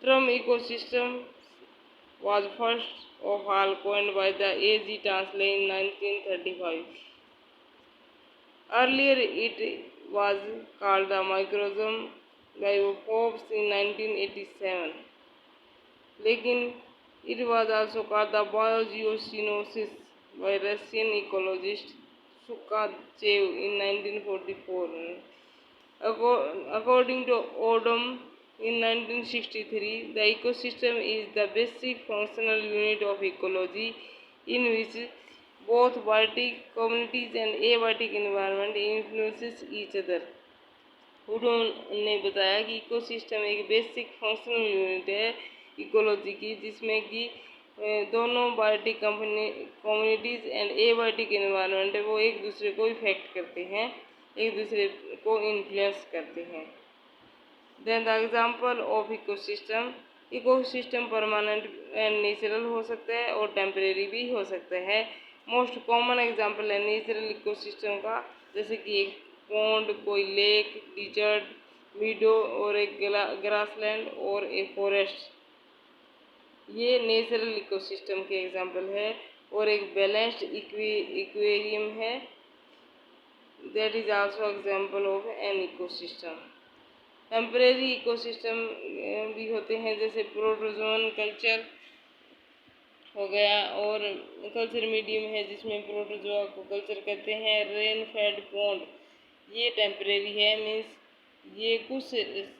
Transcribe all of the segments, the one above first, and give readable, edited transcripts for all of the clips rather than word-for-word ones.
Term ecosystem was first of all coined by the A.G. Tansley in 1935. Earlier it was called the microsome by Forbes in 1987. लेकिन it was also called the biogeosynosis by Russian ecologist Sukachev in 1944. According to Odom in 1963, the ecosystem is the basic functional unit of ecology in which both biotic communities and abiotic environment influences each other. उडोन ने बताया कि ecosystem एक basic functional unit है ecology की, जिसमें कि दोनों biotic communities and abiotic environment है वो एक दूसरे को इफेक्ट करते हैं, एक दूसरे को इन्फ्लुएंस करते हैं। Then the example of ecosystem permanent and natural हो सकता है और टेम्परेरी भी हो सकता है। मोस्ट कॉमन एग्जांपल है नेचुरल इकोसिस्टम का, जैसे कि एक पॉन्ड, कोई लेक, डिजर्ट, मीडो और एक ग्रासलैंड और एक फॉरेस्ट, ये नेचुरल इकोसिस्टम के एग्जांपल है। और एक बैलेंस्ड इक्वेरियम है, that is also example of an ecosystem. Temporary ecosystem भी होते हैं, जैसे प्रोटोजोन कल्चर हो गया और कल्चर मीडियम है जिसमें प्रोटोजोआ को कल्चर करते हैं। रेन फेड पॉन्ड, ये टेम्परेरी है, मीन्स ये कुछ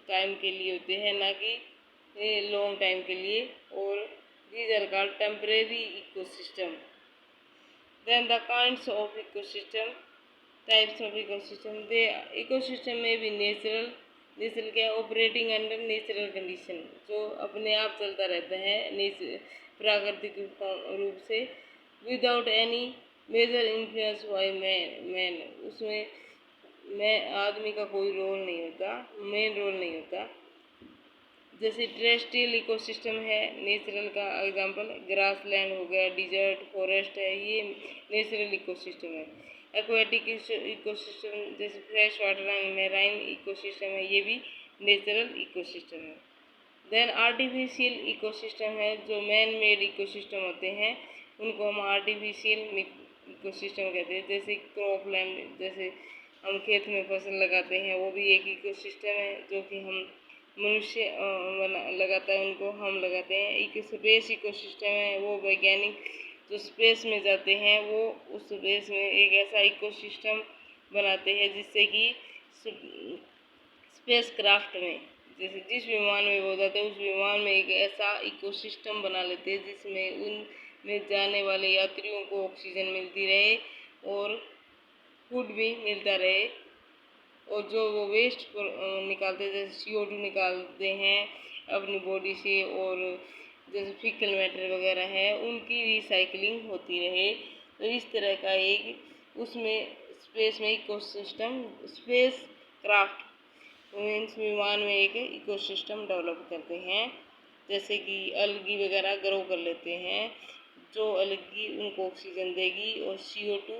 टाइम के लिए होते हैं, ना कि लॉन्ग टाइम के लिए, और these are called temporary ecosystem. Then the kinds of ecosystem, types of ecosystem. दे इकोसिस्टम में भी नेचुरल क्या ऑपरेटिंग अंडर नेचुरल कंडीशन, जो अपने आप चलता रहता है प्राकृतिक रूप से, without any major influence by man, उसमें आदमी का कोई रोल नहीं होता, मेन रोल नहीं होता। जैसे टेरेस्ट्रियल इकोसिस्टम है नेचुरल का एग्जांपल, ग्रासलैंड हो गया, डिजर्ट, फॉरेस्ट है, ये नेचुरल इकोसिस्टम है। एक्वेटिक इकोसिस्टम जैसे fresh water and marine ecosystem है, ये भी नेचुरल इकोसिस्टम है। देन आर्टिफिशियल इकोसिस्टम है, जो मैन मेड इकोसिस्टम होते हैं उनको हम आर्टिफिशियल इकोसिस्टम कहते हैं। जैसे क्रॉपलैंड, जैसे हम खेत में फसल लगाते हैं, वो भी एक इकोसिस्टम है, जो कि हम मनुष्य लगाता है, उनको हम लगाते हैं। एक स्पेस इकोसिस्टम है, वो वैज्ञानिक जो स्पेस में जाते हैं वो उस स्पेस में एक ऐसा इकोसिस्टम बनाते हैं जिससे कि स्पेस क्राफ्ट में, जैसे जिस विमान में वो जाते हैं उस विमान में एक ऐसा इकोसिस्टम बना लेते हैं जिसमें उनमें जाने वाले यात्रियों को ऑक्सीजन मिलती रहे और फूड भी मिलता रहे, और जो वो वेस्ट निकालते हैं, जैसे CO2 निकालते हैं अपनी बॉडी से, और जैसे फीकल मैटर वगैरह है, उनकी रिसाइकलिंग होती रहे। तो इस तरह का एक उसमें स्पेस में इकोसिस्टम, स्पेस क्राफ्ट मीन्स विमान में एक इकोसिस्टम डेवलप करते हैं, जैसे कि अलगी वगैरह ग्रो कर लेते हैं, जो अलगी उनको ऑक्सीजन देगी और CO2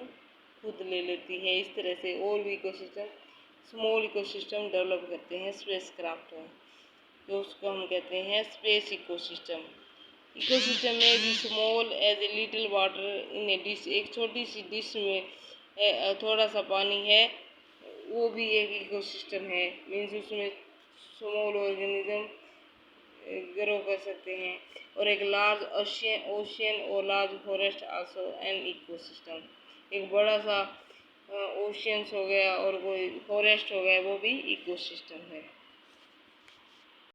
खुद ले लेती है। इस तरह से और भी इकोसिस्टम, स्मॉल इकोसिस्टम डेवलप करते हैं स्पेस क्राफ्ट में, तो उसको हम कहते हैं स्पेस इकोसिस्टम। इकोसिस्टम में भी small as a little water in a dish, एक छोटी सी डिश में थोड़ा सा पानी है, वो भी एक इकोसिस्टम है, मीन्स उसमें स्मॉल ऑर्गेनिज्म ग्रो कर सकते हैं। और एक लार्ज ओशियन और large forest also an ecosystem, एक बड़ा सा ओशियंस हो गया और कोई फॉरेस्ट हो गया, वो भी इकोसिस्टम है।